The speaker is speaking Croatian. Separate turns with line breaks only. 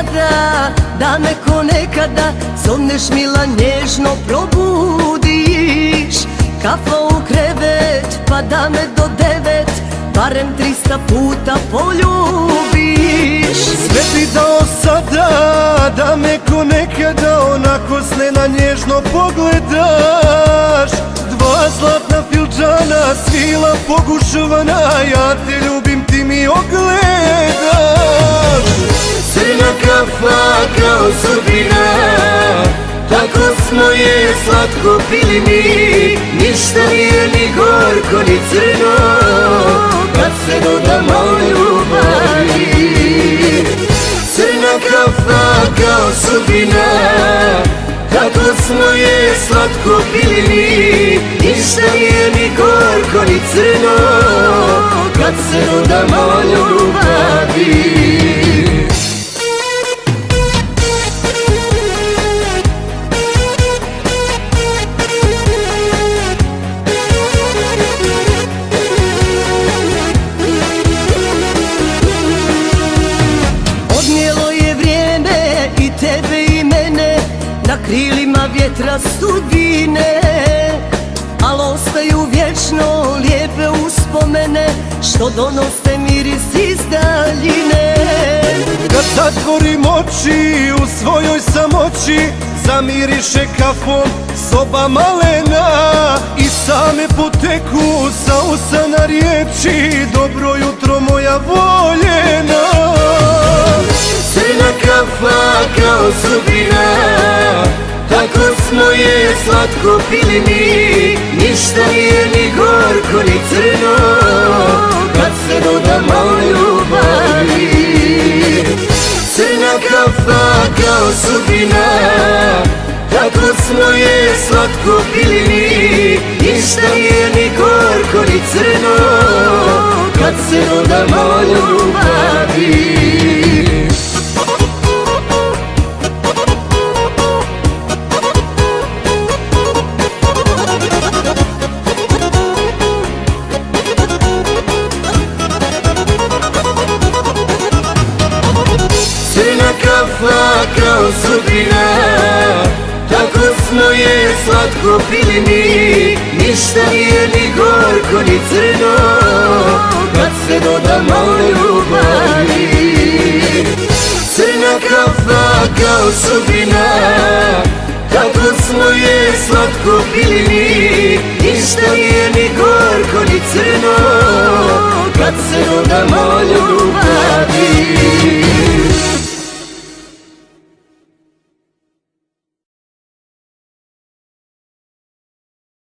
sada, da me ko nekada zovneš mila, nježno probudiš. Kafa u krevet, pa da me do 9 barem 300 puta poljubiš.
Sve bi dao sada, da me ko nekada onako snena nježno pogledaš. Dva zlatna filđana, svila pogušovana, ja te ljubim, ti mi ogledaš.
Crna kafa kao sudbina, tako smo je slatko pili mi. Ništa nije ni gorko ni crno, kad se dodamo ljubavi. Crna kafa kao sudbina, tako smo je slatko pili mi. Ništa nije ni gorko ni crno, kad se dodamo ljubavi. Na krilima vjetra sudbine, al ostaju vječno lijepe uspomene, što donose miris iz daljine.
Kad zatvorim oči u svojoj samoći, zamiriše kafom soba malena. I same poteku sa usana riječi, dobro jutro moja voljena.
Crna kafa kao sudbina, tako smo je slatko pili mi. Ništa nije ni gorko ni crno, kad se dodamo ljubavi. Crna kafa kao sudbina, tako smo je slatko pili mi. Ništa nije ni gorko ni crno, kad se dodamo ljubavi. Crna kafa kao sudbina, tako smo je slatko pili mi. Ništa nije ni gorko ni crno, kad se dodamo ljubavi. Crna kafa kao sudbina, tako smo je slatko pili mi. Ništa nije ni gorko ni crno, kad se dodamo ljubavi.